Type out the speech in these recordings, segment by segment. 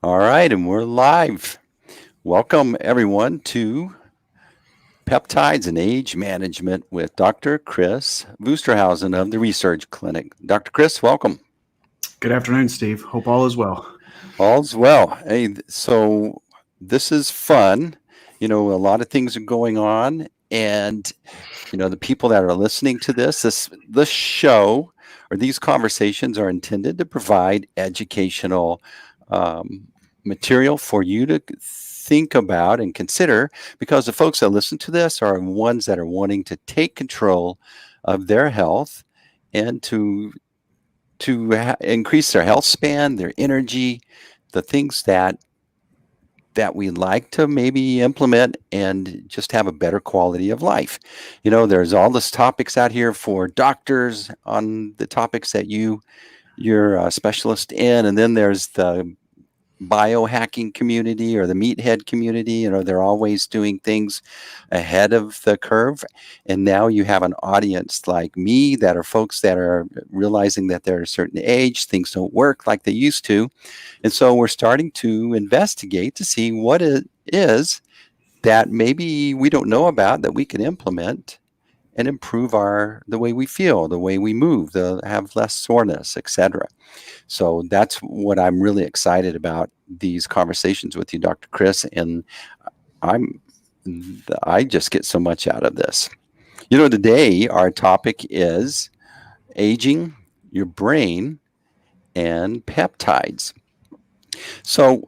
All right, and we're live. Welcome, everyone, to Peptides and Age Management with Dr. Kris Wusterhausen of the Resurge Clinic. Dr. Kris, welcome. Good afternoon, Steve. Hope all is well. All's well. Hey, so this is fun. A lot of things are going on, and the people that are listening to this show or these conversations are intended to provide educational um, material for you to think about and consider, because the folks that listen to this are ones that are wanting to take control of their health and to increase their health span, their energy, the things that we like to maybe implement and just have a better quality of life. There's all this topics out here for doctors on the topics that you're a specialist in, and then there's the biohacking community or the meathead community. They're always doing things ahead of the curve. And now you have an audience like me that are folks that are realizing that they're a certain age, things don't work like they used to. And so we're starting to investigate to see what it is that maybe we don't know about that we can implement and improve the way we feel, the way we move, have less soreness, etc. So that's what I'm really excited about, these conversations with you, Dr. Kris, and I'm I just get so much out of this. Today our topic is aging, your brain, and peptides. So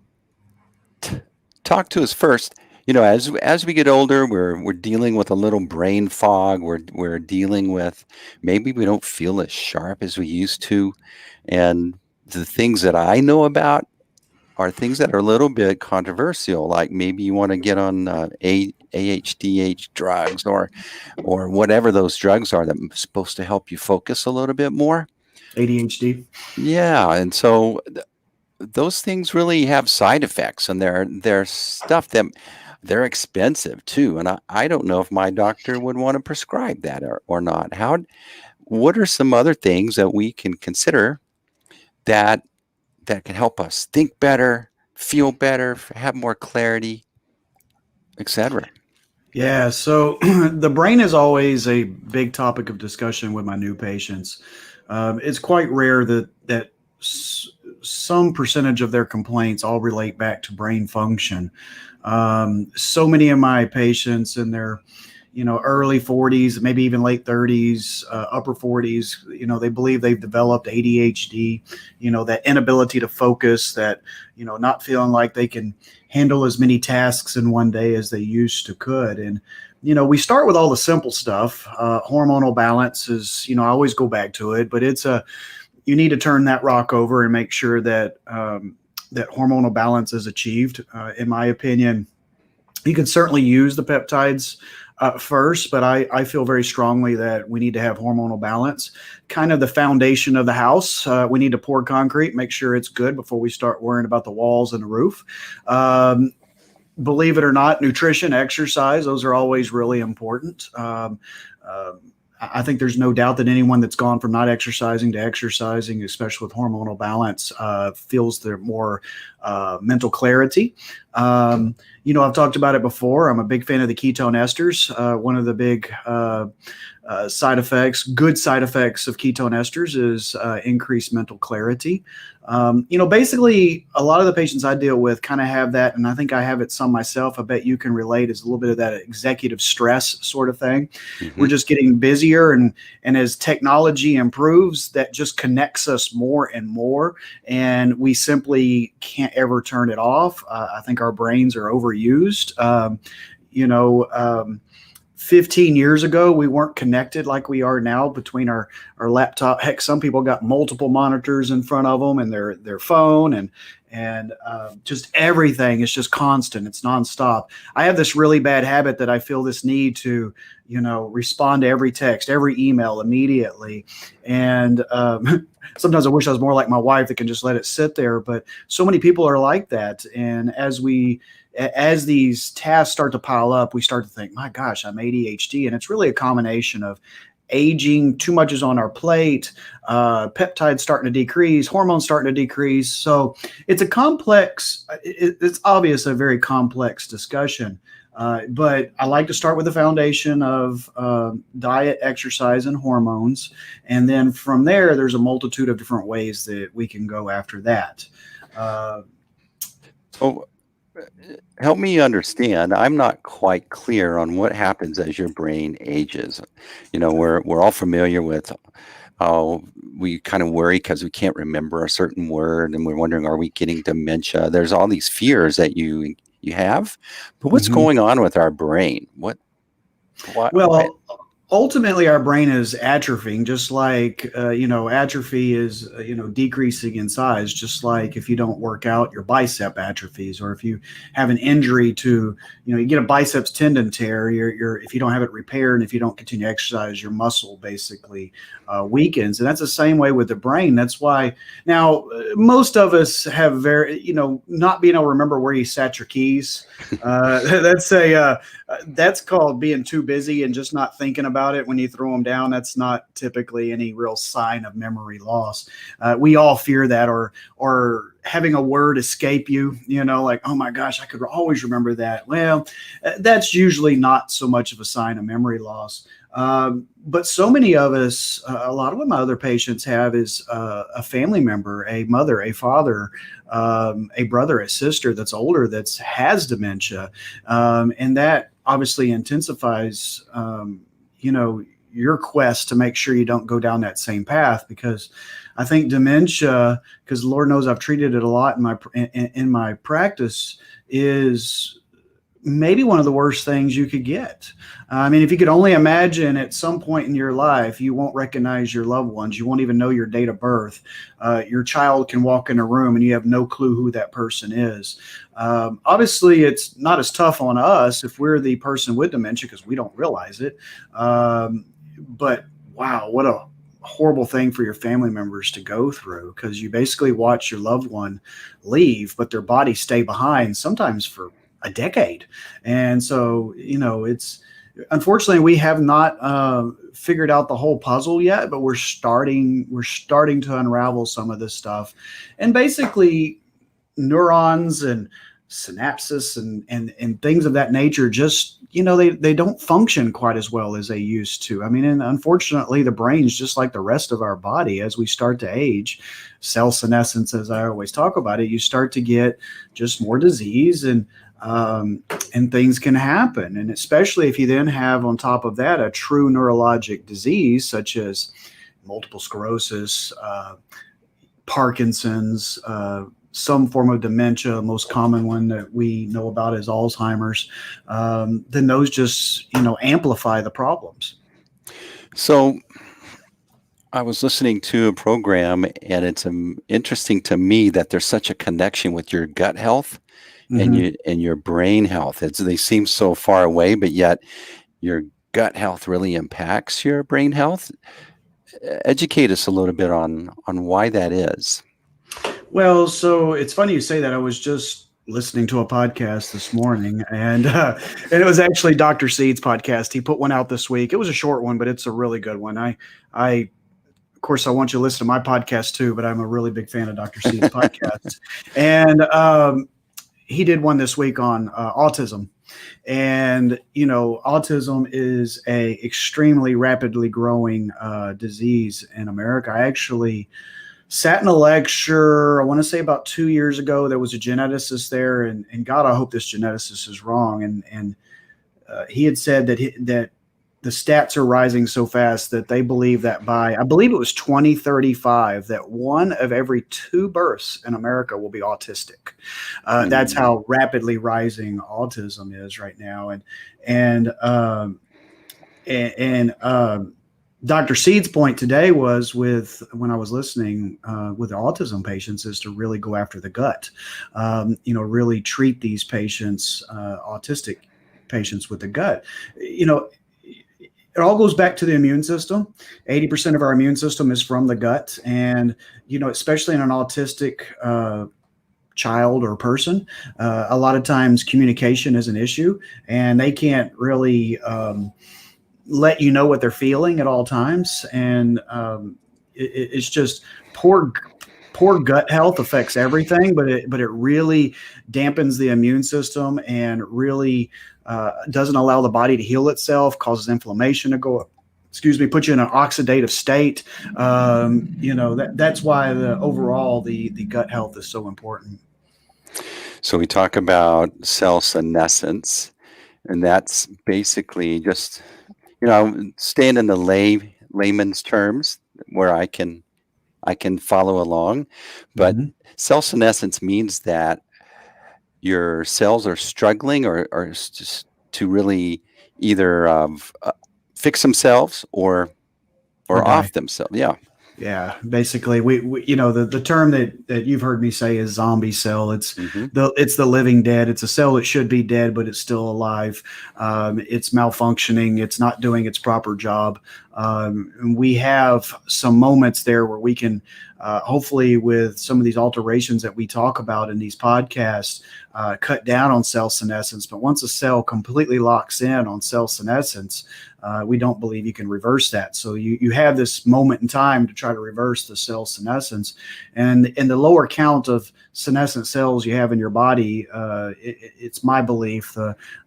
talk to us first. As we get older, we're dealing with a little brain fog. We're dealing with, maybe we don't feel as sharp as we used to, and the things that I know about are things that are a little bit controversial, like maybe you want to get on AHDH drugs or whatever those drugs are that are supposed to help you focus a little bit more. ADHD. Yeah, and so those things really have side effects, and they're stuff that they're expensive too. And I don't know if my doctor would want to prescribe that or not. What are some other things that we can consider that can help us think better, feel better, have more clarity, etc.? Yeah, so the brain is always a big topic of discussion with my new patients. It's quite rare that some percentage of their complaints all relate back to brain function. So many of my patients in their early 40s, maybe even late 30s, upper 40s, they believe they've developed ADHD, that inability to focus, that, not feeling like they can handle as many tasks in one day as they used to could. And, we start with all the simple stuff. Hormonal balance is, I always go back to it, but you need to turn that rock over and make sure that, that hormonal balance is achieved. In my opinion, you can certainly use the peptides first, but I feel very strongly that we need to have hormonal balance, kind of the foundation of the house. We need to pour concrete, make sure it's good before we start worrying about the walls and the roof. Believe it or not, nutrition, exercise, those are always really important. I think there's no doubt that anyone that's gone from not exercising to exercising, especially with hormonal balance, feels their more mental clarity. I've talked about it before. I'm a big fan of the ketone esters. One of the big side effects, good side effects of ketone esters is increased mental clarity. Basically, a lot of the patients I deal with kind of have that, and I think I have it some myself. I bet you can relate, is a little bit of that executive stress sort of thing. Mm-hmm. We're just getting busier, and as technology improves, that just connects us more and more, and we simply can't ever turn it off. I think our brains are overused. 15 years ago, we weren't connected like we are now between our laptop. Heck, some people got multiple monitors in front of them and their phone, and just everything is just constant. It's nonstop. I have this really bad habit that I feel this need to, respond to every text, every email immediately. And sometimes I wish I was more like my wife that can just let it sit there. But so many people are like that. And as these tasks start to pile up, we start to think, my gosh, I'm ADHD. And it's really a combination of aging, too much is on our plate, peptides starting to decrease, hormones starting to decrease. So it's a complex, it's obvious a very complex discussion. But I like to start with the foundation of diet, exercise, and hormones. And then from there, there's a multitude of different ways that we can go after that. So help me understand. I'm not quite clear on what happens as your brain ages. We're all familiar with how we kind of worry because we can't remember a certain word, and we're wondering, are we getting dementia? There's all these fears that you have, but what's going on with our brain? Why? Well, ultimately, our brain is atrophying, just like, atrophy is, decreasing in size, just like if you don't work out, your bicep atrophies, or if you have an injury to, you get a biceps tendon tear, if you don't have it repaired and if you don't continue to exercise, your muscle basically weakens. And that's the same way with the brain. That's why now most of us have not being able to remember where you sat your keys. That's called being too busy and just not thinking about it when you throw them down. That's not typically any real sign of memory loss. We all fear that, or having a word escape you, like, oh my gosh, I could always remember that. Well, that's usually not so much of a sign of memory loss. But so many of us, a lot of what my other patients have is a family member, a mother, a father, a brother, a sister that's older that has dementia. And that obviously intensifies, your quest to make sure you don't go down that same path, because I think dementia, because Lord knows I've treated it a lot in my practice, is maybe one of the worst things you could get. I mean, if you could only imagine at some point in your life, you won't recognize your loved ones. You won't even know your date of birth. Your child can walk in a room and you have no clue who that person is. Obviously, it's not as tough on us if we're the person with dementia because we don't realize it. But wow, what a horrible thing for your family members to go through, because you basically watch your loved one leave, but their body stay behind, sometimes for a decade. And so, it's unfortunately we have not figured out the whole puzzle yet, but we're starting to unravel some of this stuff. And basically neurons and synapses and things of that nature just, they don't function quite as well as they used to. I mean, and unfortunately the brain's just like the rest of our body. As we start to age, cell senescence, as I always talk about it, you start to get just more disease, and things can happen. And especially if you then have on top of that a true neurologic disease such as multiple sclerosis, Parkinson's, some form of dementia, most common one that we know about is Alzheimer's, then those just, amplify the problems. So I was listening to a program, and it's interesting to me that there's such a connection with your gut health and your brain health. They seem so far away, but yet your gut health really impacts your brain health. Educate us a little bit on why that is. Well, so it's funny you say that. I was just listening to a podcast this morning, and it was actually Dr. Seed's podcast. He put one out this week. It was a short one, but it's a really good one. Of course, I want you to listen to my podcast too, but I'm a really big fan of Dr. Seed's podcast. And he did one this week on autism. And, autism is a extremely rapidly growing disease in America. I actually sat in a lecture, I want to say about 2 years ago. There was a geneticist there, and God, I hope this geneticist is wrong. And he had said that the stats are rising so fast that they believe that by, I believe it was 2035, that 1 of every 2 births in America will be autistic. That's how rapidly rising autism is right now. And Dr. Seed's point today was, when I was listening with autism patients, is to really go after the gut, really treat these patients, autistic patients, with the gut. It all goes back to the immune system. 80% of our immune system is from the gut. And, especially in an autistic child or person, a lot of times communication is an issue, and they can't really let you know what they're feeling at all times. And it's just poor gut health affects everything, but it really dampens the immune system and really doesn't allow the body to heal itself, causes inflammation to go up. Excuse me, put you in an oxidative state. That's why the gut health is so important. So we talk about cell senescence, and that's basically just, staying in the layman's terms where I can follow along. But cell senescence means that your cells are struggling or just to really either fix themselves or off themselves. Yeah. Yeah, basically, we the term that you've heard me say is zombie cell. It's the living dead. It's a cell that should be dead, but it's still alive. It's malfunctioning. It's not doing its proper job. And we have some moments there where we can, hopefully, with some of these alterations that we talk about in these podcasts, cut down on cell senescence. But once a cell completely locks in on cell senescence, we don't believe you can reverse that. So you have this moment in time to try to reverse the cell senescence. And in the lower count of senescent cells you have in your body, it's my belief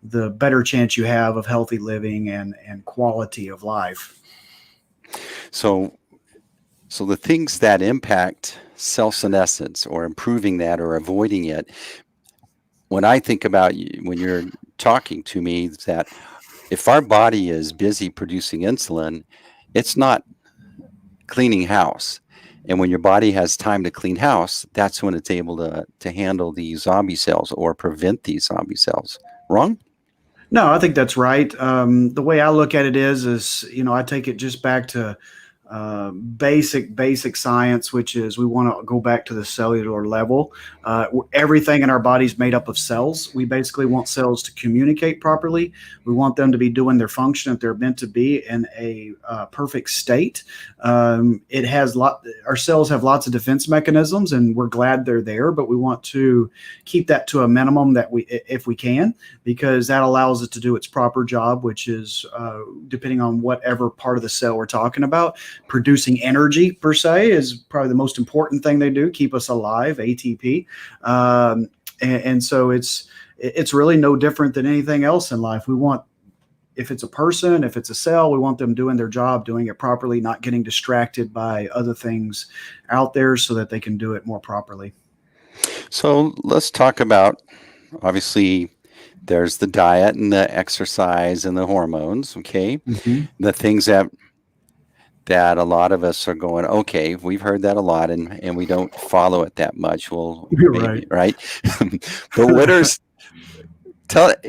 the better chance you have of healthy living and quality of life. So the things that impact cell senescence or improving that or avoiding it, when I think about when you're talking to me, is that if our body is busy producing insulin, it's not cleaning house. And when your body has time to clean house, that's when it's able to handle these zombie cells or prevent these zombie cells. Wrong? No, I think that's right. The way I look at it is I take it just back to basic science, which is we want to go back to the cellular level. Everything in our body is made up of cells. We basically want cells to communicate properly. We want them to be doing their function that they're meant to be in a perfect state. Our cells have lots of defense mechanisms, and we're glad they're there, but we want to keep that to a minimum if we can, because that allows it to do its proper job, which is depending on whatever part of the cell we're talking about. Producing energy per se is probably the most important thing they do, keep us alive, ATP. And so it's really no different than anything else in life. We want, if it's a person, if it's a cell, we want them doing their job, doing it properly, not getting distracted by other things out there so that they can do it more properly. So let's talk about, obviously, there's the diet and the exercise and the hormones, okay? The things that a lot of us are going, okay, we've heard that a lot and we don't follow it that much. Well, maybe, right? But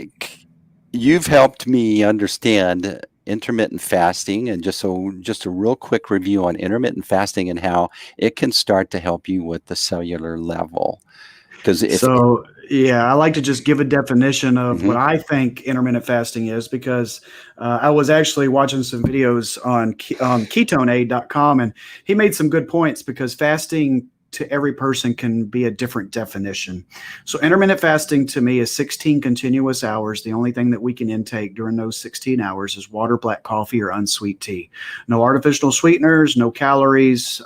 you've helped me understand intermittent fasting, and just a real quick review on intermittent fasting and how it can start to help you with the cellular level. I like to just give a definition of what I think intermittent fasting is, because I was actually watching some videos on ketoneaid.com, and he made some good points, because fasting to every person can be a different definition. So intermittent fasting to me is 16 continuous hours. The only thing that we can intake during those 16 hours is water, black coffee, or unsweet tea. No artificial sweeteners, no calories,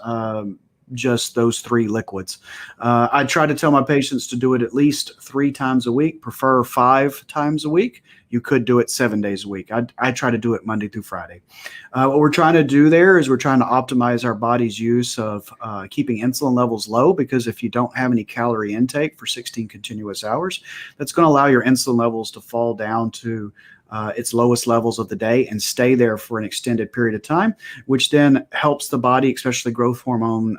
just those three liquids. I try to tell my patients to do it at least 3 times a week, prefer 5 times a week. You could do it 7 days a week. I try to do it Monday through Friday. What we're trying to do there is we're trying to optimize our body's use of keeping insulin levels low, because if you don't have any calorie intake for 16 continuous hours, that's going to allow your insulin levels to fall down to its lowest levels of the day and stay there for an extended period of time, which then helps the body, especially growth hormone,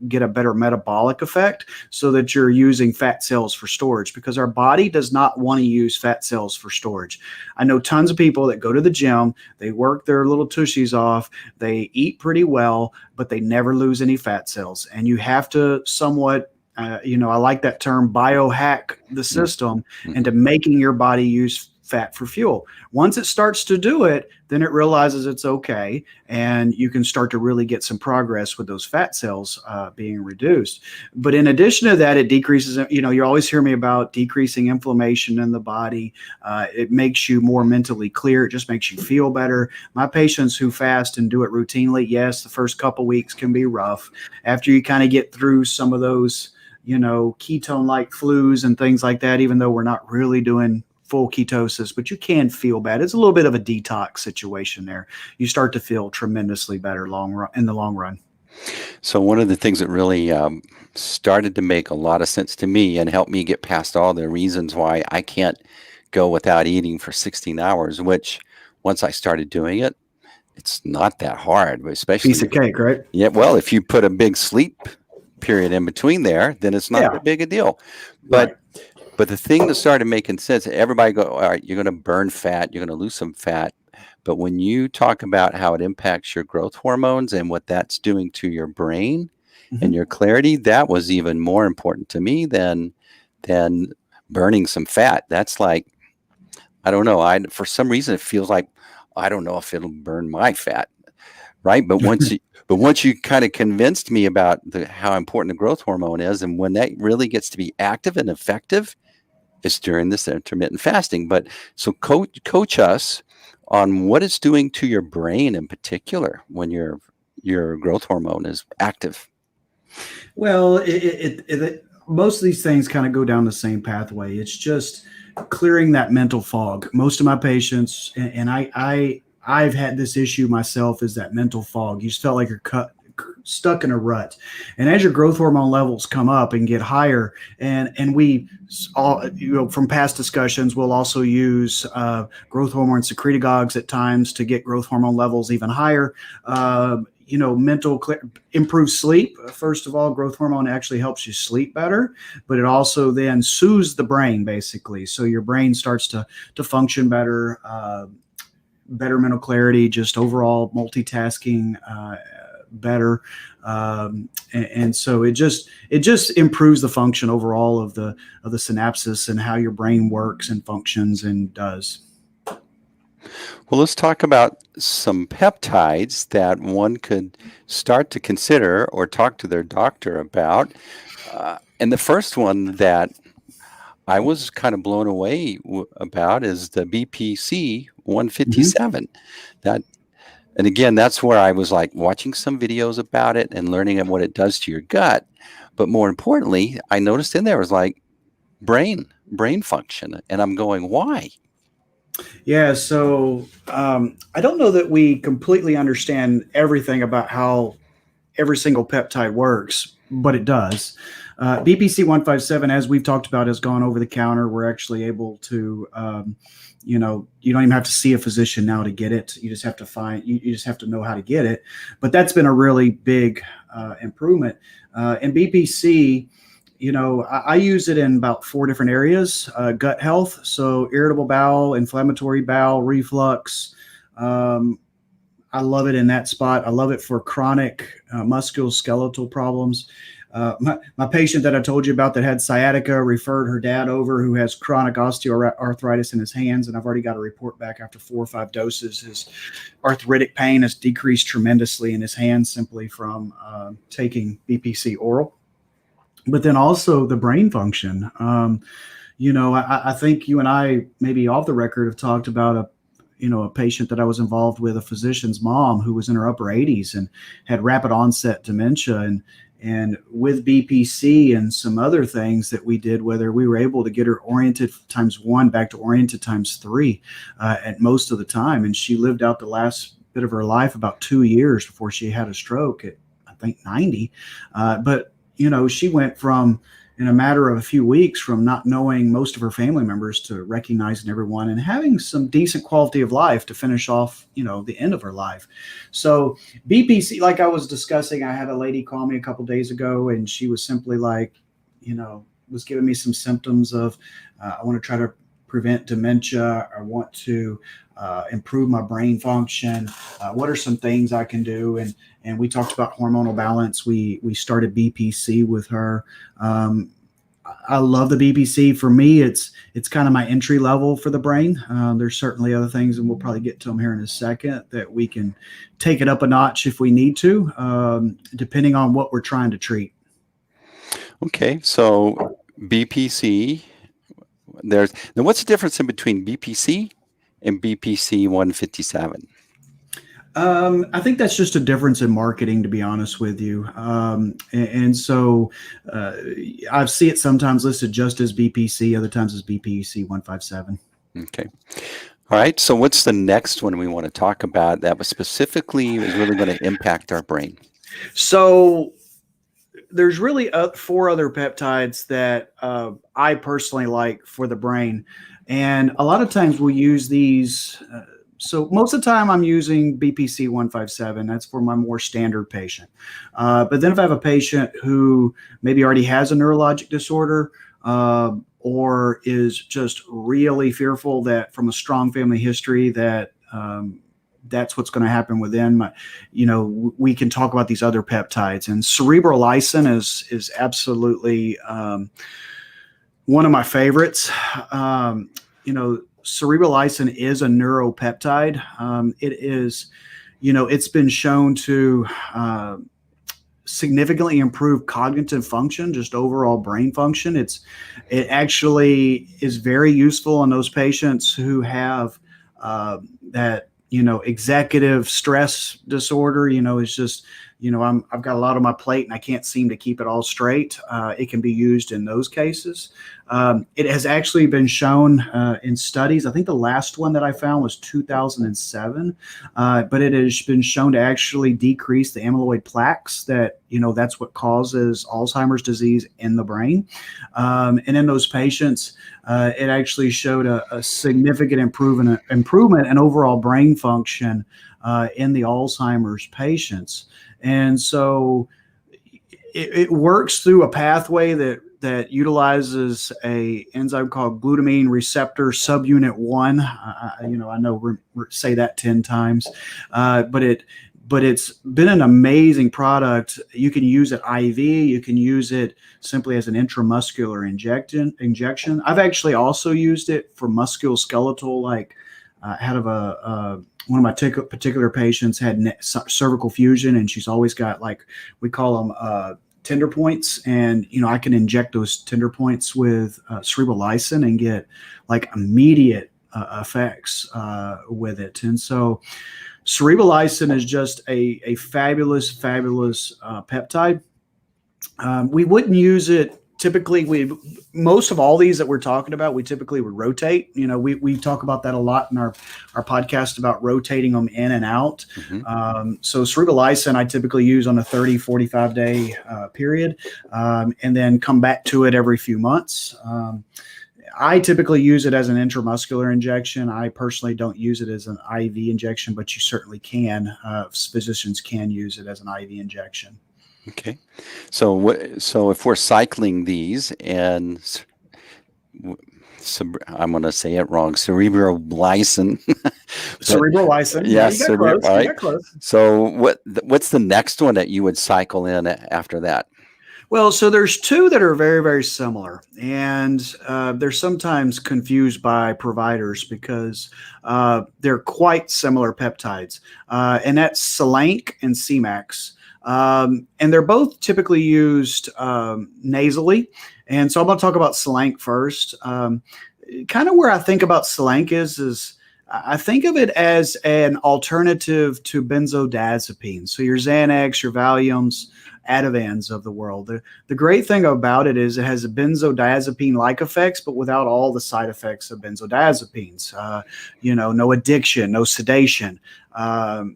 get a better metabolic effect, so that you're using fat cells for storage, because our body does not want to use fat cells for storage. I know tons of people that go to the gym, they work their little tushies off, they eat pretty well, but they never lose any fat cells. And you have to somewhat I like that term, biohack the system into making your body use fat for fuel. Once it starts to do it, then it realizes it's okay, and you can start to really get some progress with those fat cells being reduced. But in addition to that, it decreases, you always hear me about decreasing inflammation in the body. It makes you more mentally clear. It just makes you feel better. My patients who fast and do it routinely, yes, the first couple weeks can be rough. After you kind of get through some of those, ketone-like flus and things like that, even though we're not really doing full ketosis, but you can feel bad. It's a little bit of a detox situation there. You start to feel tremendously better in the long run. So one of the things that really started to make a lot of sense to me and helped me get past all the reasons why I can't go without eating for 16 hours, which once I started doing it, it's not that hard, but especially Piece of cake, right? Yeah, well, if you put a big sleep period in between there, then it's not that big a deal. But Right. but the thing that started making sense, everybody go, all right, you're going to burn fat, you're going to lose some fat. But when you talk about how it impacts your growth hormones and what that's doing to your brain and your clarity, that was even more important to me than burning some fat. That's like, I don't know. For some reason it feels like I don't know if it'll burn my fat, right? But once you kind of convinced me about how important the growth hormone is, and when that really gets to be active and effective, it's during this intermittent fasting. But so coach us on what it's doing to your brain in particular when your growth hormone is active. Well, most of these things kind of go down the same pathway. It's just clearing that mental fog. Most of my patients, and I've had this issue myself, is that mental fog. You just felt like you're stuck in a rut. And as your growth hormone levels come up and get higher, and we all, from past discussions, we'll also use growth hormone secretagogues at times to get growth hormone levels even higher. Improve sleep. First of all, growth hormone actually helps you sleep better, but it also then soothes the brain, basically. So your brain starts to function better, better mental clarity, just overall multitasking better. And so it just improves the function overall of the synapses and how your brain works and functions and does. Well, let's talk about some peptides that one could start to consider or talk to their doctor about. And the first one that I was kind of blown away about is the BPC 157. That, and again, that's where I was like watching some videos about it and learning what it does to your gut. But more importantly, I noticed in there was like brain function, and I'm going, why? Yeah, so I don't know that we completely understand everything about how every single peptide works, but it does. BPC 157, as we've talked about, has gone over the counter. We're actually able to, you don't even have to see a physician now to get it. You just have to you just have to know how to get it. But that's been a really big improvement. And BPC, I use it in about 4 different areas: gut health, so irritable bowel, inflammatory bowel, reflux. I love it in that spot. I love it for chronic musculoskeletal problems. My patient that I told you about that had sciatica referred her dad over, who has chronic osteoarthritis in his hands, and I've already got a report back after 4 or 5 doses. His arthritic pain has decreased tremendously in his hands simply from taking BPC oral. But then also the brain function. I think you and I, maybe off the record, have talked about a patient that I was involved with, a physician's mom who was in her upper 80s and had rapid onset dementia. And with BPC and some other things that we did, whether we were able to get her oriented ×1 back to oriented ×3 at most of the time. And she lived out the last bit of her life, about 2 years before she had a stroke at, I think, 90. But she went from, in a matter of a few weeks, from not knowing most of her family members to recognizing everyone and having some decent quality of life to finish off, the end of her life. So BPC, like I was discussing, I had a lady call me a couple of days ago, and she was simply like, was giving me some symptoms of, I want to try to prevent dementia. I want to improve my brain function. What are some things I can do? And we talked about hormonal balance. We started BPC with her. I love the BPC. For me, it's kind of my entry level for the brain. There's certainly other things, and we'll probably get to them here in a second, that we can take it up a notch if we need to, depending on what we're trying to treat. Okay, so BPC. Now what's the difference in between BPC and BPC 157? I think that's just a difference in marketing, to be honest with you. And so I see it sometimes listed just as BPC, other times as BPC 157. Okay. All right. So what's the next one we want to talk about that was specifically is really going to impact our brain? So there's really 4 other peptides that I personally like for the brain. And a lot of times we'll use these. So most of the time I'm using BPC 157. That's for my more standard patient. But then if I have a patient who maybe already has a neurologic disorder, or is just really fearful that from a strong family history that that's what's going to happen with them, we can talk about these other peptides. And cerebral lysin is absolutely one of my favorites. Cerebral lysin is a neuropeptide. It is, it's been shown to significantly improve cognitive function, just overall brain function. It actually is very useful in those patients who have that, executive stress disorder. It's just, I've got a lot on my plate and I can't seem to keep it all straight. It can be used in those cases. It has actually been shown in studies. I think the last one that I found was 2007, but it has been shown to actually decrease the amyloid plaques that's what causes Alzheimer's disease in the brain. And in those patients, it actually showed a significant improvement in overall brain function in the Alzheimer's patients. And so it works through a pathway that utilizes a enzyme called glutamine receptor subunit 1. I know say that 10 times, but it's been an amazing product. You can use it IV. You can use it simply as an intramuscular injection. I've actually also used it for musculoskeletal, out of one of my particular patients had cervical fusion, and she's always got, we call them tender points, and I can inject those tender points with cerebral lysin and get immediate effects with it. And so cerebral lysin is just a fabulous peptide. We wouldn't use it typically. Most of all these that we're talking about, we typically would rotate. We talk about that a lot in our podcast about rotating them in and out. Mm-hmm. So cerebral lysin I typically use on a 30-45 day period, and then come back to it every few months. I typically use it as an intramuscular injection. I personally don't use it as an IV injection, but you certainly can. Physicians can use it as an IV injection. Okay, so if we're cycling these, and I'm going to say it wrong, cerebral lysin. Cerebral lysin. Yes, close. All right. So what's the next one that you would cycle in after that? Well, so there's 2 that are very, very similar, and they're sometimes confused by providers because they're quite similar peptides, and that's Selank and Cmax. And they're both typically used nasally. And so I'm going to talk about Selank first. Kind of where I think about Selank is I think of it as an alternative to benzodiazepines. So your Xanax, your Valiums, Ativans of the world. The great thing about it is it has a benzodiazepine-like effects, but without all the side effects of benzodiazepines. No addiction, no sedation. I've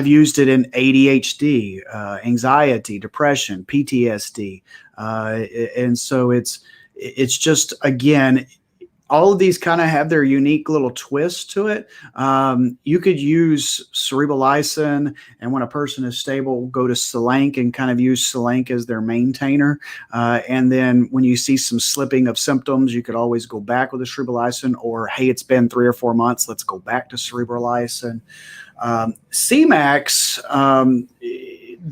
used it in ADHD, anxiety, depression, PTSD. And so it's just, again, all of these kind of have their unique little twist to it. You could use cerebral lysin, and when a person is stable, go to Selank and kind of use Selank as their maintainer. And then when you see some slipping of symptoms, you could always go back with the cerebral lysin, or, hey, it's been 3 or 4 months, let's go back to cerebral lysin. Cmax,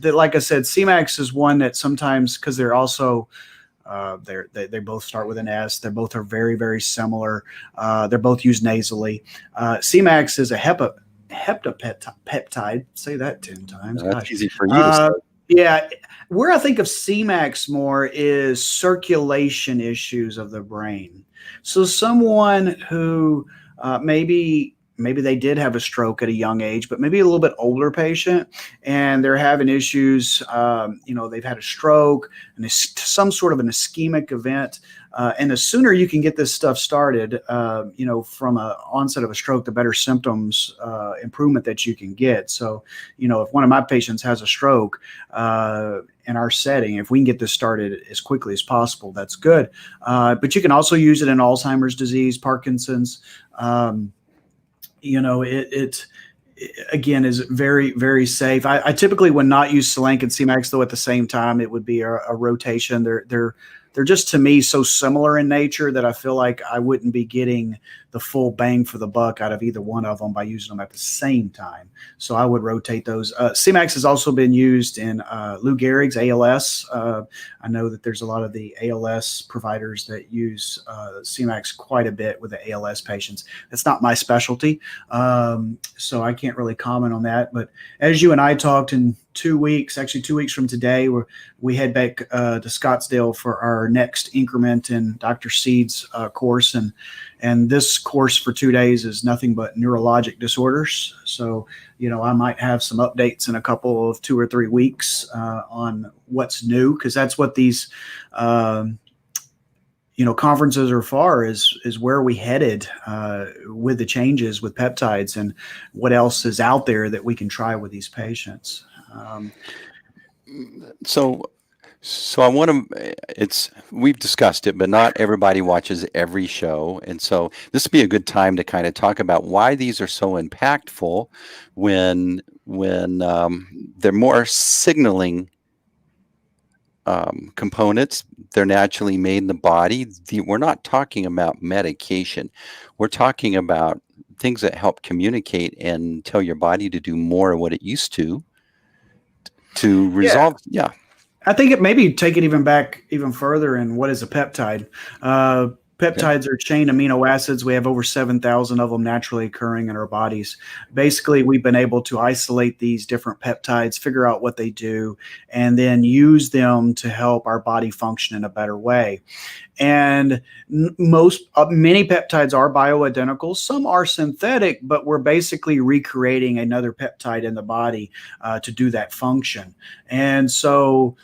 like I said, CMAX is one that sometimes, because they're also they both start with an S. They both are very, very similar. They're both used nasally. CMAX is a heptapeptide. Say that 10 times. That's Gosh. easy for you to say. Yeah. Where I think of CMAX more is circulation issues of the brain. So someone who maybe they did have a stroke at a young age, but maybe a little bit older patient, and they're having issues. They've had a stroke and some sort of an ischemic event. And the sooner you can get this stuff started, from a onset of a stroke, the better symptoms improvement that you can get. So, if one of my patients has a stroke in our setting, if we can get this started as quickly as possible, that's good. But you can also use it in Alzheimer's disease, Parkinson's. It again is very, very safe. I typically would not use Selenk and CMAX though at the same time. It would be a rotation. They're just, to me, so similar in nature that I feel like I wouldn't be getting the full bang for the buck out of either one of them by using them at the same time. So I would rotate those. CMAX has also been used in Lou Gehrig's ALS. I know that there's a lot of the ALS providers that use CMAX quite a bit with the ALS patients. That's not my specialty, so I can't really comment on that. But as you and I talked in 2 weeks, actually 2 weeks from today, we head back to Scottsdale for our next increment in Dr. Seed's course. And this course for 2 days is nothing but neurologic disorders. So, I might have some updates in a couple of 2 or 3 weeks on what's new, because that's what these conferences are for, is where we headed with the changes with peptides and what else is out there that we can try with these patients. So I want to, we've discussed it, but not everybody watches every show. And so this would be a good time to kind of talk about why these are so impactful when they're more signaling components. They're naturally made in the body. We're not talking about medication. We're talking about things that help communicate and tell your body to do more of what it used to resolve. Yeah. I think it maybe take it even further. And what is a peptide? Peptides are chain amino acids. We have over 7,000 of them naturally occurring in our bodies. Basically, we've been able to isolate these different peptides, figure out what they do, and then use them to help our body function in a better way. And many peptides are bioidentical. Some are synthetic, but we're basically recreating another peptide in the body to do that function. And so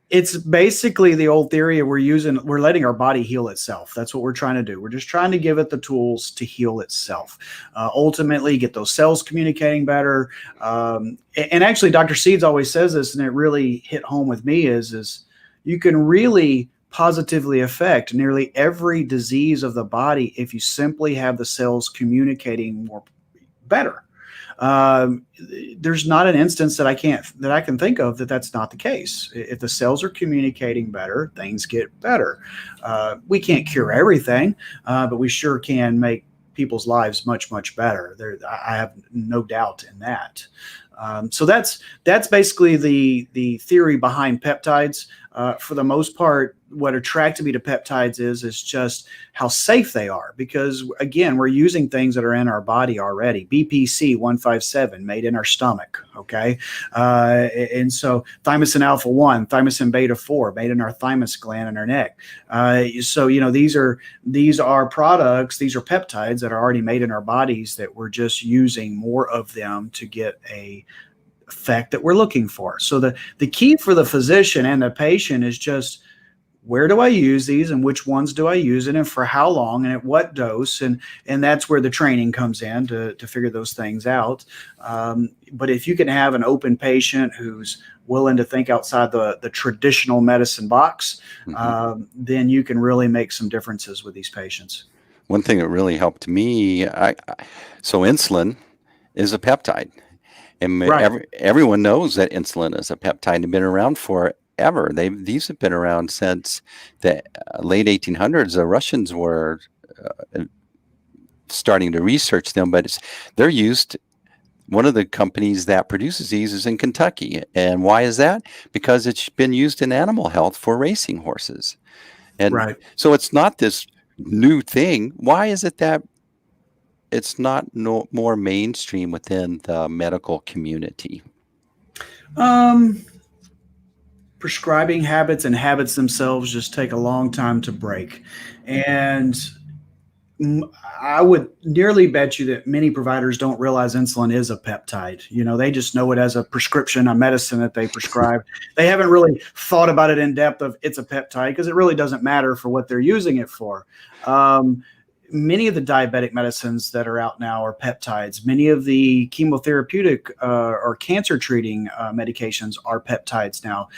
it's basically the old theory of we're letting our body heal itself. That's what we're trying to do. We're just trying to give it the tools to heal itself. Ultimately, get those cells communicating better. And actually, Dr. Seeds always says this, and it really hit home with me, is you can really positively affect nearly every disease of the body if you simply have the cells communicating better. There's not an instance that I can think of that's not the case. If the cells are communicating better, things get better. We can't cure everything, but we sure can make people's lives much, much better. I have no doubt in that. So that's basically the theory behind peptides. For the most part, what attracted me to peptides is just how safe they are, because again, we're using things that are in our body already. BPC 157 made in our stomach. Okay. And so thymosin alpha 1, thymosin beta 4 made in our thymus gland in our neck. So, these are products, these are peptides that are already made in our bodies that we're just using more of them to get a effect that we're looking for. So the key for the physician and the patient is just, where do I use these and which ones do I use it and for how long and at what dose? And that's where the training comes in to figure those things out. But if you can have an open patient who's willing to think outside the traditional medicine box, then you can really make some differences with these patients. One thing that really helped me, so insulin is a peptide. And everyone knows that insulin is a peptide and been around forever. These have been around since the late 1800s. The Russians were starting to research them, but they're used one of the companies that produces these is in Kentucky. And why is that? Because it's been used in animal health for racing horses. And Right. so it's not this new thing. Why is it that it's not more mainstream within the medical community? Prescribing habits and habits themselves just take a long time to break. And I would nearly bet you that many providers don't realize insulin is a peptide. They just know it as a prescription, a medicine that they prescribe. They haven't really thought about it in depth of it's a peptide because it really doesn't matter for what they're using it for. Many of the diabetic medicines that are out now are peptides. Many of the chemotherapeutic or cancer treating medications are peptides now.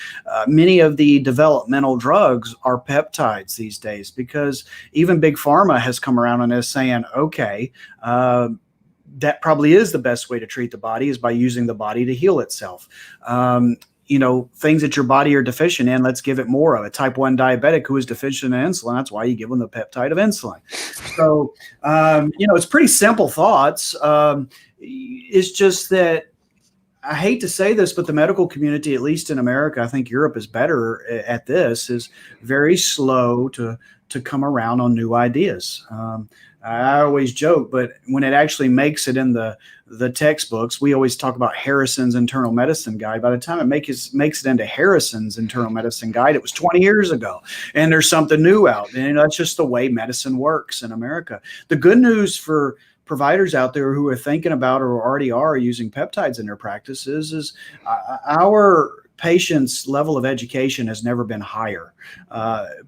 Many of the developmental drugs are peptides these days because even Big Pharma has come around on this saying, okay, that probably is the best way to treat the body is by using the body to heal itself. Things that your body are deficient in, let's give it more of. A type 1 diabetic who is deficient in insulin, that's why you give them the peptide of insulin. So, it's pretty simple thoughts. It's just that I hate to say this, but the medical community, at least in America, I think Europe is better at this, is very slow to come around on new ideas. I always joke, but when it actually makes it in the textbooks, we always talk about Harrison's internal medicine guide. By the time it makes it into Harrison's internal medicine guide, it was 20 years ago, and there's something new out. And that's just the way medicine works in America. The good news for providers out there who are thinking about or already are using peptides in their practices is our patients' level of education has never been higher.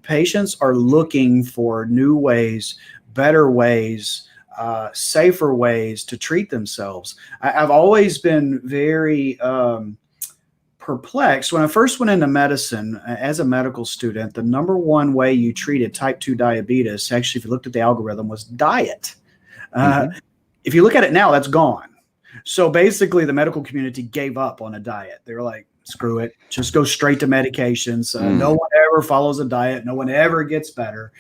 Patients are looking for new ways, better ways, safer ways to treat themselves. I've always been very perplexed. When I first went into medicine as a medical student, the number one way you treated type 2 diabetes, actually, if you looked at the algorithm, was diet. If you look at it now, that's gone. So basically, the medical community gave up on a diet. They were like, screw it, just go straight to medications. No one ever follows a diet. No one ever gets better.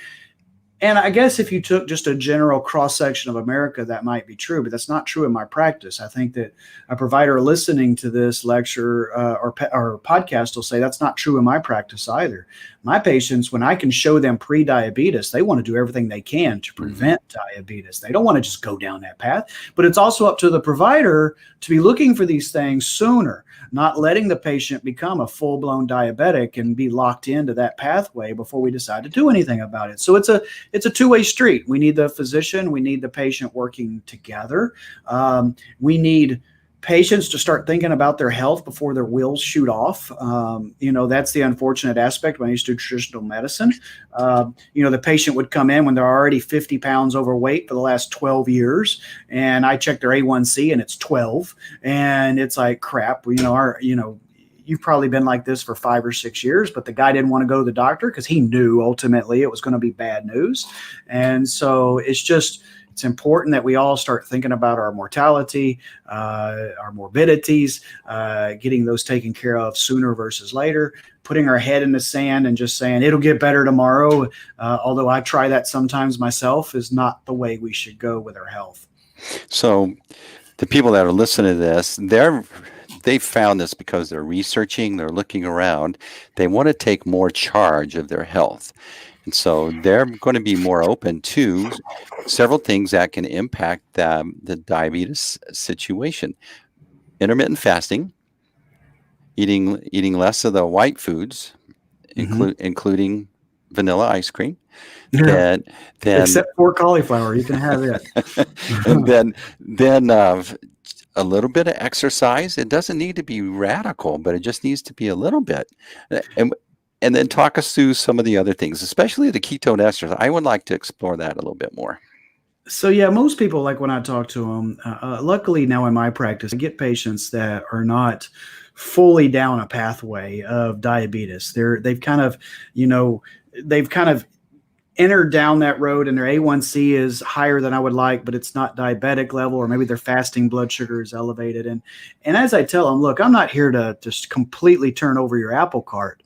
And I guess if you took just a general cross-section of America, that might be true, but that's not true in my practice. I think that a provider listening to this lecture or podcast will say that's not true in my practice either. My patients, when I can show them pre-diabetes, they want to do everything they can to prevent diabetes. They don't want to just go down that path, but it's also up to the provider to be looking for these things sooner, not letting the patient become a full-blown diabetic and be locked into that pathway before we decide to do anything about it. So it's a two-way street. We need the physician, we need the patient working together. We need patients to start thinking about their health before their wheels shoot off. That's the unfortunate aspect when I used to do traditional medicine. The patient would come in when they're already 50 pounds overweight for the last 12 years, and I check their A1C and it's 12, and it's like, crap, you've probably been like this for 5 or 6 years, but the guy didn't want to go to the doctor because he knew ultimately it was going to be bad news. And so it's important that we all start thinking about our mortality, our morbidities, getting those taken care of sooner versus later, putting our head in the sand and just saying it'll get better tomorrow. Although I try that sometimes myself, is not the way we should go with our health. So the people that are listening to this, they found this because they're researching, they're looking around, they want to take more charge of their health. And so they're going to be more open to several things that can impact the diabetes situation. Intermittent fasting, eating less of the white foods, including vanilla ice cream. Then except for cauliflower, you can have it. And then a little bit of exercise. It doesn't need to be radical, but it just needs to be a little bit. And then talk us through some of the other things, especially the ketone esters. I would like to explore that a little bit more. So yeah, most people, like when I talk to them, luckily now in my practice, I get patients that are not fully down a pathway of diabetes. They've kind of entered down that road, and their A1C is higher than I would like, but it's not diabetic level, or maybe their fasting blood sugar is elevated. And as I tell them, look, I'm not here to just completely turn over your apple cart.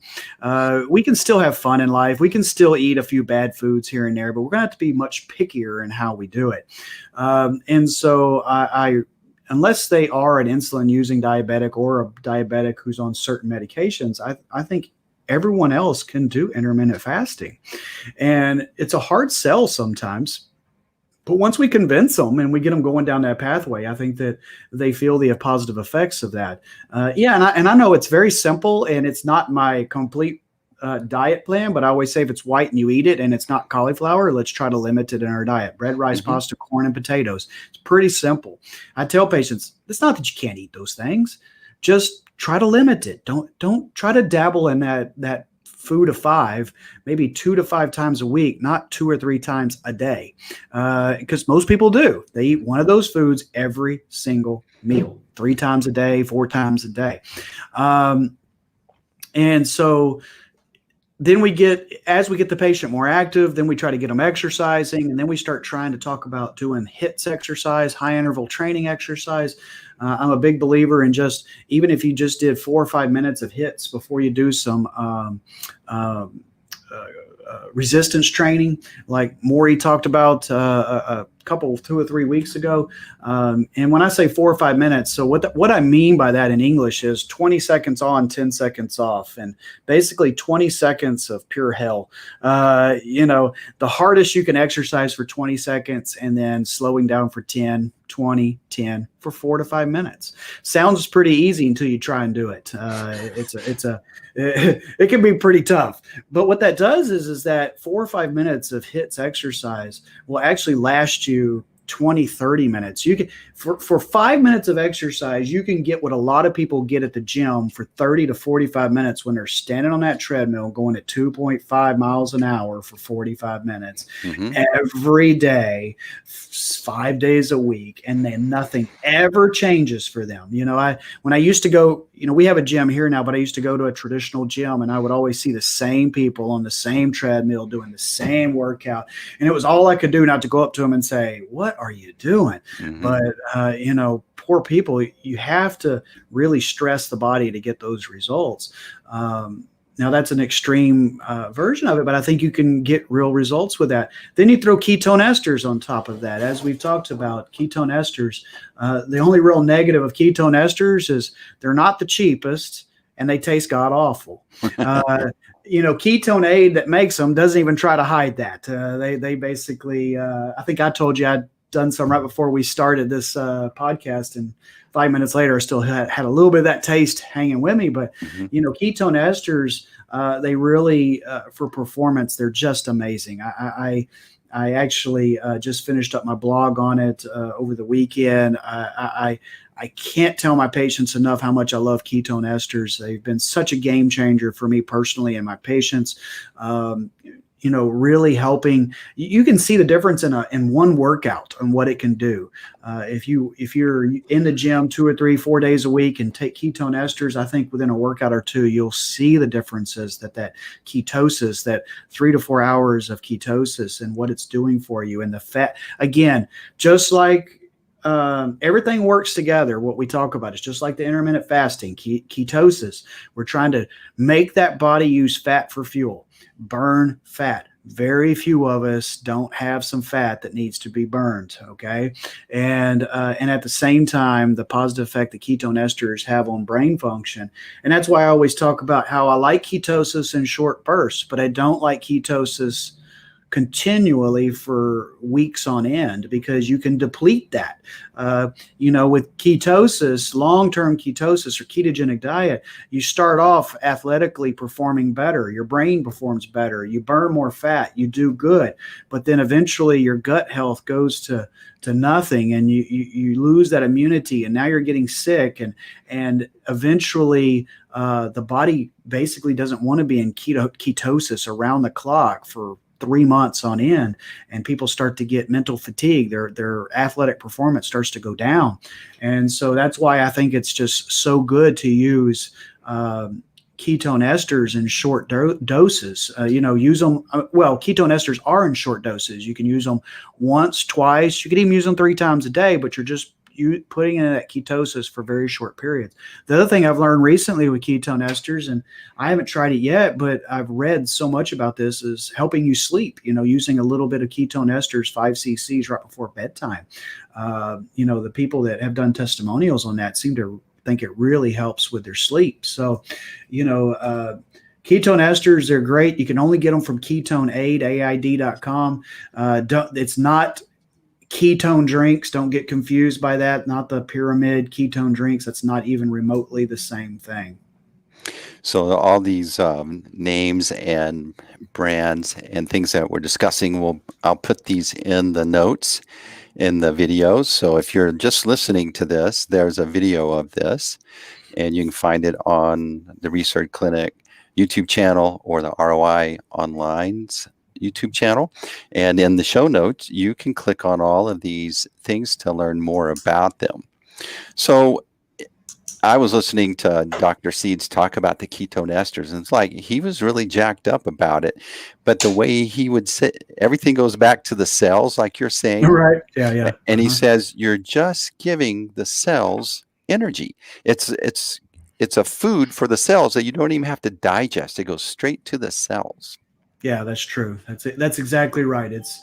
We can still have fun in life. We can still eat a few bad foods here and there, but we're going to have to be much pickier in how we do it. And so I unless they are an insulin using diabetic or a diabetic who's on certain medications, I think everyone else can do intermittent fasting. And it's a hard sell sometimes. But once we convince them and we get them going down that pathway, I think that they feel the positive effects of that. And I know it's very simple and it's not my complete diet plan, but I always say if it's white and you eat it and it's not cauliflower, let's try to limit it in our diet. Bread, rice, pasta, corn, and potatoes. It's pretty simple. I tell patients, it's not that you can't eat those things. Just try to limit it. Don't try to dabble in that food of 5, maybe 2 to 5 times a week, not 2 or 3 times a day. Because most people do. They eat one of those foods every single meal, 3 times a day, 4 times a day. And so then as we get the patient more active, then we try to get them exercising, and then we start trying to talk about doing HIIT exercise, high interval training exercise. I'm a big believer in even if you just did 4 or 5 minutes of HIITs before you do some resistance training, like Maury talked about a couple 2 or 3 weeks ago. And when I say 4 or 5 minutes, so what I mean by that in English is 20 seconds on, 10 seconds off, and basically 20 seconds of pure hell. The hardest you can exercise for 20 seconds and then slowing down for 10, 20, 10 for 4 to 5 minutes. Sounds pretty easy until you try and do it. It can be pretty tough. But what that does is that 4 or 5 minutes of HIIT exercise will actually last you 20, 30 minutes. You can for 5 minutes of exercise, you can get what a lot of people get at the gym for 30 to 45 minutes when they're standing on that treadmill going at 2.5 miles an hour for 45 minutes every day, 5 days a week, and then nothing ever changes for them. When I used to go, we have a gym here now, but I used to go to a traditional gym and I would always see the same people on the same treadmill doing the same workout. And it was all I could do not to go up to them and say, "What are you doing?" But, poor people, you have to really stress the body to get those results. Now that's an extreme version of it, but I think you can get real results with that. Then you throw ketone esters on top of that. As we've talked about, ketone esters, the only real negative of ketone esters is they're not the cheapest and they taste god awful. Ketone Aid that makes them doesn't even try to hide that. They basically, I think I told you I'd done some right before we started this podcast, and 5 minutes later I still had a little bit of that taste hanging with me. But ketone esters, they really for performance, they're just amazing. I actually just finished up my blog on it over the weekend. I can't tell my patients enough how much I love ketone esters. They've been such a game changer for me personally and my patients. Really helping. You can see the difference in one workout and what it can do. If you're in the gym 2 or 3, 4 days a week and take ketone esters, I think within a workout or two, you'll see the differences that ketosis, that 3 to 4 hours of ketosis and what it's doing for you. And the fat, again, just like everything works together. What we talk about is just like the intermittent fasting, ketosis. We're trying to make that body use fat for fuel, burn fat. Very few of us don't have some fat that needs to be burned. Okay. And at the same time, the positive effect that ketone esters have on brain function. And that's why I always talk about how I like ketosis in short bursts, but I don't like ketosis continually for weeks on end, because you can deplete that. With ketosis, long-term ketosis or ketogenic diet, you start off athletically performing better. Your brain performs better. You burn more fat. You do good. But then eventually your gut health goes to nothing, and you lose that immunity, and now you're getting sick, and eventually the body basically doesn't want to be in ketosis around the clock for 3 months on end, and people start to get mental fatigue. Their athletic performance starts to go down. And so that's why I think it's just so good to use ketone esters in short doses. Use them. Ketone esters are in short doses. You can use them once, twice. You could even use them 3 times a day, but you're just you putting in that ketosis for very short periods. The other thing I've learned recently with ketone esters, and I haven't tried it yet, but I've read so much about this, is helping you sleep, using a little bit of ketone esters, 5 cc's right before bedtime. The people that have done testimonials on that seem to think it really helps with their sleep. So, ketone esters, they're great. You can only get them from KetoneAid, AID.com. It's not ketone drinks. Don't get confused by that. Not the pyramid ketone drinks. That's not even remotely the same thing. So all these names and brands and things that we're discussing, I'll put these in the notes in the videos. So if you're just listening to this, there's a video of this, and you can find it on the Resurge Clinic YouTube channel or the ROI Online's YouTube channel. And in the show notes, you can click on all of these things to learn more about them. So I was listening to Dr. Seeds talk about the ketone esters, and it's like he was really jacked up about it. But the way he would say, everything goes back to the cells, like you're saying. Right. Yeah. And he says, you're just giving the cells energy. It's a food for the cells that you don't even have to digest. It goes straight to the cells. Yeah, that's true. That's exactly right. It's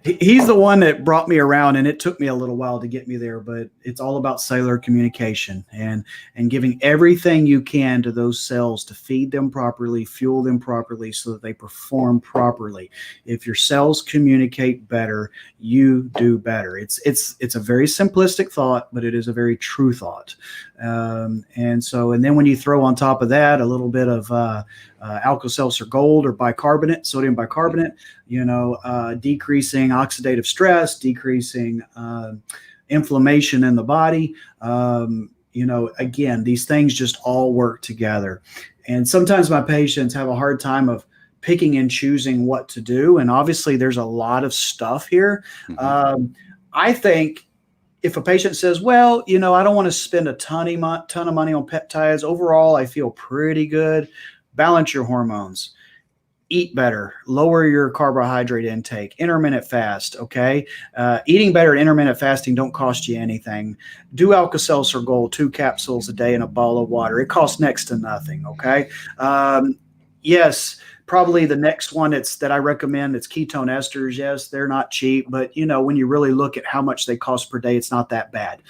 he's the one that brought me around, and it took me a little while to get me there, but it's all about cellular communication and giving everything you can to those cells to feed them properly, fuel them properly so that they perform properly. If your cells communicate better, you do better. It's a very simplistic thought, but it is a very true thought. And then when you throw on top of that a little bit of Alka-Seltzer Gold or bicarbonate, sodium bicarbonate, decreasing oxidative stress, decreasing inflammation in the body. Again, these things just all work together. And sometimes my patients have a hard time of picking and choosing what to do. And obviously there's a lot of stuff here. Mm-hmm. I think if a patient says, well, I don't want to spend a ton of money on peptides. Overall, I feel pretty good. Balance your hormones. Eat better, lower your carbohydrate intake, intermittent fast, okay? Eating better and intermittent fasting don't cost you anything. Do Alka-Seltzer Gold, 2 capsules a day in a bottle of water. It costs next to nothing, okay? Yes, probably the next one that I recommend, it's ketone esters. Yes, they're not cheap, but when you really look at how much they cost per day, it's not that bad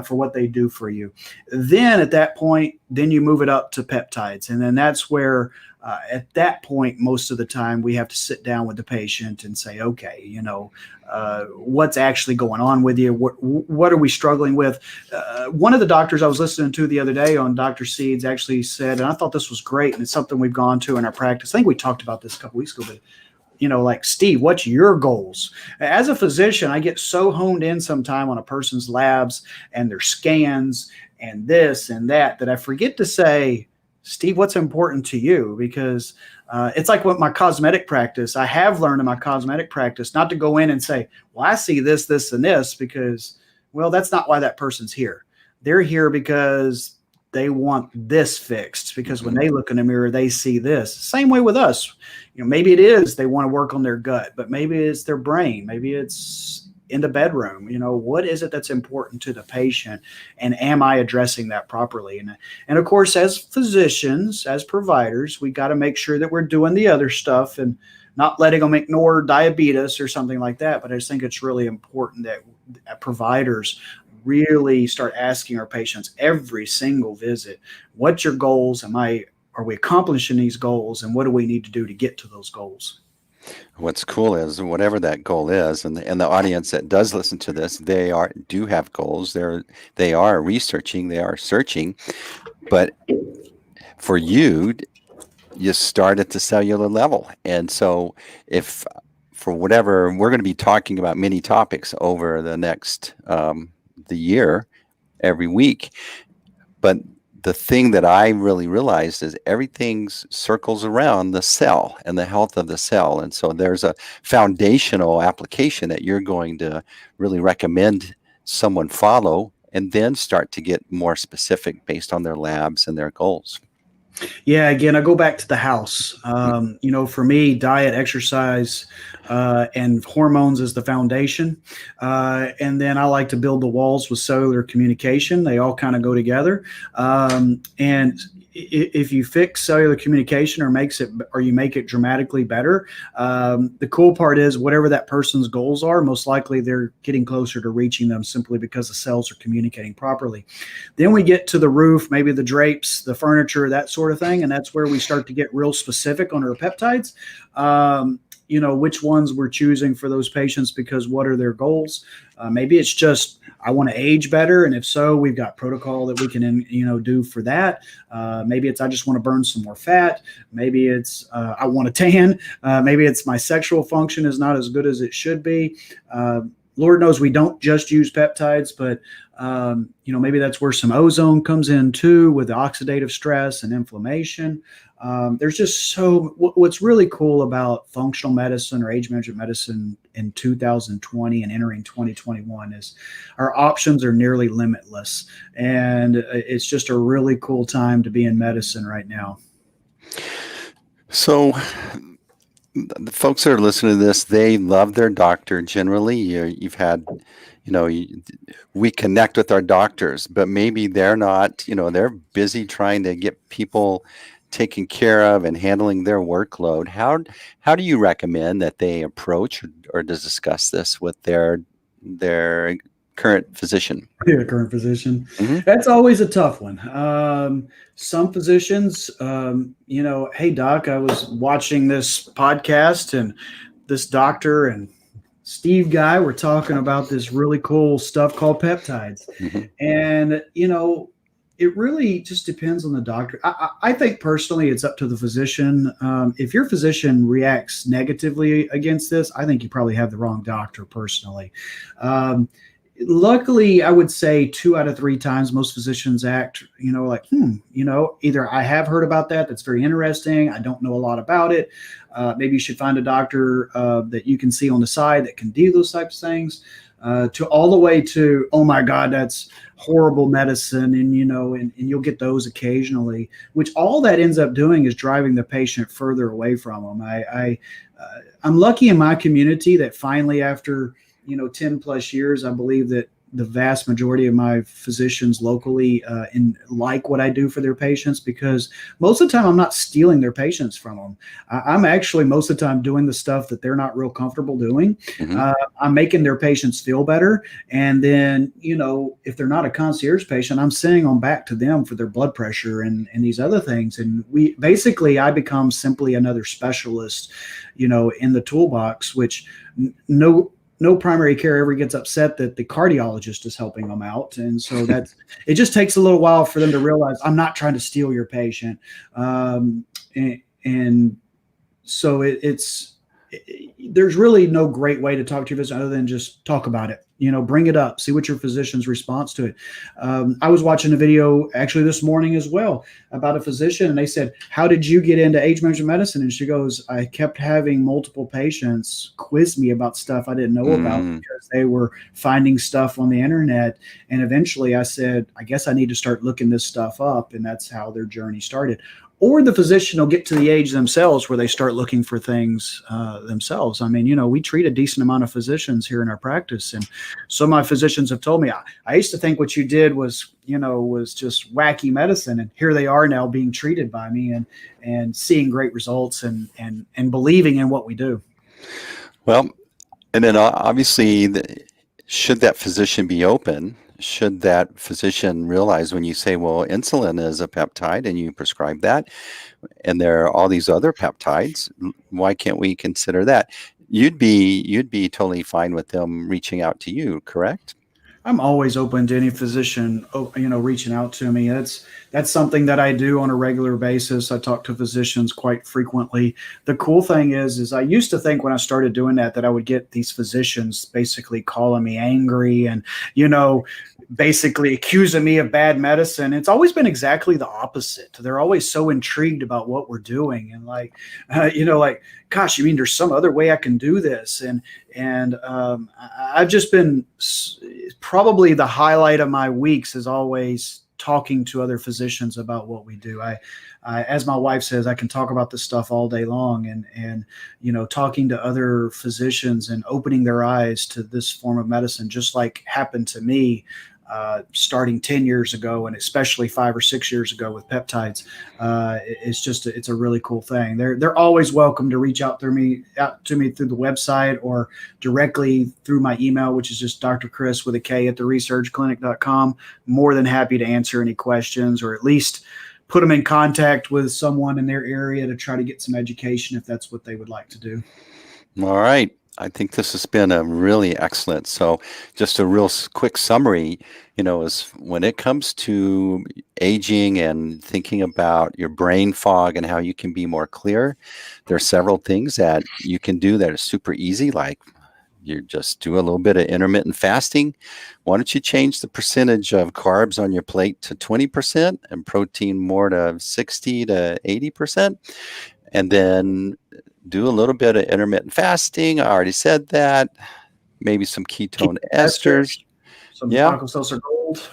for what they do for you. Then at that point, then you move it up to peptides. And then that's where at that point, most of the time we have to sit down with the patient and say, okay, what's actually going on with you? What are we struggling with? One of the doctors I was listening to the other day on Dr. Seeds actually said, and I thought this was great, and it's something we've gone to in our practice. I think we talked about this a couple weeks ago, but like, Steve, what's your goals? As a physician, I get so honed in sometime on a person's labs and their scans and this and that I forget to say, Steve, what's important to you? Because it's like with my cosmetic practice. I have learned in my cosmetic practice not to go in and say, well, I see this, this, and this, because, well, that's not why that person's here. They're here because they want this fixed, because when they look in the mirror, they see this. Same way with us. Maybe it is they want to work on their gut, but maybe it's their brain. Maybe it's in the bedroom. What is it that's important to the patient, and am I addressing that properly? And of course, as physicians, as providers, we got to make sure that we're doing the other stuff and not letting them ignore diabetes or something like that. But I just think it's really important that providers really start asking our patients every single visit, what's your goals? Are we accomplishing these goals? And what do we need to do to get to those goals? What's cool is whatever that goal is, and the audience that does listen to this, they do have goals. They are researching, they are searching, but for you start at the cellular level. And so if for whatever, we're going to be talking about many topics over the next the year every week, but the thing that I really realized is everything circles around the cell and the health of the cell. And so there's a foundational application that you're going to really recommend someone follow, and then start to get more specific based on their labs and their goals. Yeah, again, I go back to the house. For me, diet, exercise, and hormones is the foundation. And then I like to build the walls with cellular communication. They all kind of go together. And if you fix cellular communication or you make it dramatically better, the cool part is whatever that person's goals are, most likely they're getting closer to reaching them simply because the cells are communicating properly. Then we get to the roof, maybe the drapes, the furniture, that sort of thing. And that's where we start to get real specific on our peptides. Which ones we're choosing for those patients because what are their goals? Maybe it's just, I want to age better. And if so, we've got protocol that we can, do for that. Maybe it's, I just want to burn some more fat. Maybe it's, I want to tan. Maybe it's my sexual function is not as good as it should be. Lord knows we don't just use peptides, but maybe that's where some ozone comes in too with the oxidative stress and inflammation. There's just what's really cool about functional medicine or age management medicine in 2020 and entering 2021 is our options are nearly limitless. And it's just a really cool time to be in medicine right now. So the folks that are listening to this, they love their doctor. Generally, you've had, we connect with our doctors, but maybe they're not, they're busy trying to get people taken care of and handling their workload. How do you recommend that they approach or discuss this with their current physician? Yeah, current physician. Mm-hmm. That's always a tough one. Some physicians, hey doc, I was watching this podcast and this doctor and Steve guy were talking about this really cool stuff called peptides. Mm-hmm. And, it really just depends on the doctor. I think personally it's up to the physician. If your physician reacts negatively against this, I think you probably have the wrong doctor personally. Luckily, I would say 2 out of 3 times most physicians act, like, either I have heard about that. That's very interesting. I don't know a lot about it. Maybe you should find a doctor that you can see on the side that can do those types of things. To all the way to, oh my God, that's horrible medicine. And, and you'll get those occasionally, which all that ends up doing is driving the patient further away from them. I'm lucky in my community that finally after, 10 plus years, I believe that the vast majority of my physicians locally like what I do for their patients, because most of the time I'm not stealing their patients from them. I'm actually most of the time doing the stuff that they're not real comfortable doing. Mm-hmm. I'm making their patients feel better. And then, if they're not a concierge patient, I'm sending them back to them for their blood pressure and these other things. And I become simply another specialist, in the toolbox, which no primary care ever gets upset that the cardiologist is helping them out. And so it just takes a little while for them to realize I'm not trying to steal your patient. And so there's really no great way to talk to your physician other than just talk about it, bring it up, see what your physician's response to it. I was watching a video actually this morning as well about a physician, and they said, how did you get into age management medicine? And she goes, I kept having multiple patients quiz me about stuff I didn't know about because they were finding stuff on the internet. And eventually I said, I guess I need to start looking this stuff up. And that's how their journey started. Or the physician will get to the age themselves where they start looking for things themselves. I mean, we treat a decent amount of physicians here in our practice. And some of my physicians have told me, I used to think what you did was just wacky medicine. And here they are now being treated by me and seeing great results and believing in what we do. Well, and then obviously, should that physician be open? Should that physician realize when you say, well, insulin is a peptide and you prescribe that, and there are all these other peptides, why can't we consider that? You'd be totally fine with them reaching out to you, correct? I'm always open to any physician, reaching out to me. That's something that I do on a regular basis. I talk to physicians quite frequently. The cool thing is I used to think when I started doing that I would get these physicians basically calling me angry and, basically accusing me of bad medicine. It's always been exactly the opposite. They're always so intrigued about what we're doing and gosh, you mean there's some other way I can do this? And I've just been probably the highlight of my weeks is always talking to other physicians about what we do. As my wife says, I can talk about this stuff all day long, and talking to other physicians and opening their eyes to this form of medicine, just like happened to me starting 10 years ago, and especially 5 or 6 years ago with peptides. It's a really cool thing. They're always welcome to reach out to me through the website or directly through my email, which is just Dr. Kris with a K at theresurgeclinic.com. More than happy to answer any questions, or at least put them in contact with someone in their area to try to get some education if that's what they would like to do. All right. I think this has been a really excellent. So just a real quick summary, is when it comes to aging and thinking about your brain fog and how you can be more clear, there are several things that you can do that are super easy, like you just do a little bit of intermittent fasting. Why don't you change the percentage of carbs on your plate to 20% and protein more to 60 to 80%? And then do a little bit of intermittent fasting. I already said that. Maybe some ketone esters. Some Yeah. Alka-Seltzer Gold.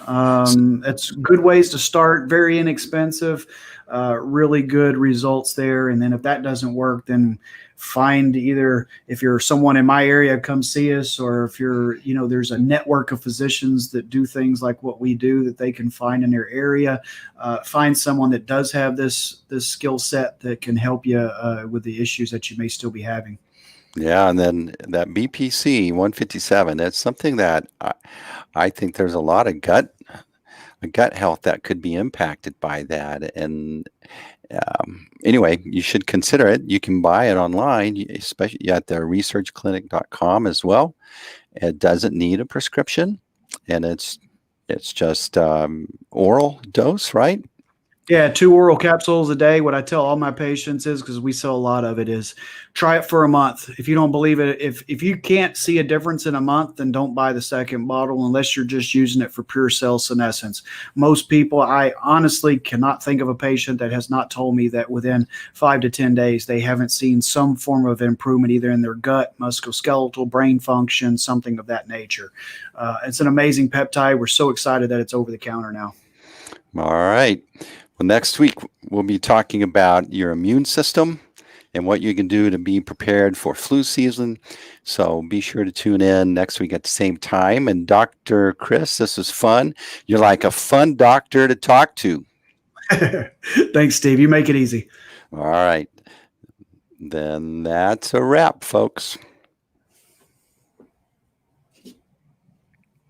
It's good ways to start. Very inexpensive. Really good results there. And then if that doesn't work, then find either, if you're someone in my area, come see us, or if you're, there's a network of physicians that do things like what we do that they can find in their area. Find someone that does have this skill set that can help you with the issues that you may still be having. Yeah, and then that BPC 157, that's something that I think there's a lot of gut health that could be impacted by that. And anyway, you should consider it. You can buy it online, especially at the resurgeclinic.com as well. It doesn't need a prescription, and it's just oral dose, right? Yeah, 2 oral capsules a day. What I tell all my patients is, because we sell a lot of it, is try it for a month. If you don't believe it, if you can't see a difference in a month, then don't buy the second bottle unless you're just using it for pure cell senescence. Most people, I honestly cannot think of a patient that has not told me that within 5 to 10 days they haven't seen some form of improvement either in their gut, musculoskeletal, brain function, something of that nature. It's an amazing peptide. We're so excited that it's over the counter now. All right. Well, next week we'll be talking about your immune system and what you can do to be prepared for flu season. So be sure to tune in next week at the same time. And Dr. Kris, this was fun. You're like a fun doctor to talk to. Thanks, Steve. You make it easy. All right. Then that's a wrap, folks.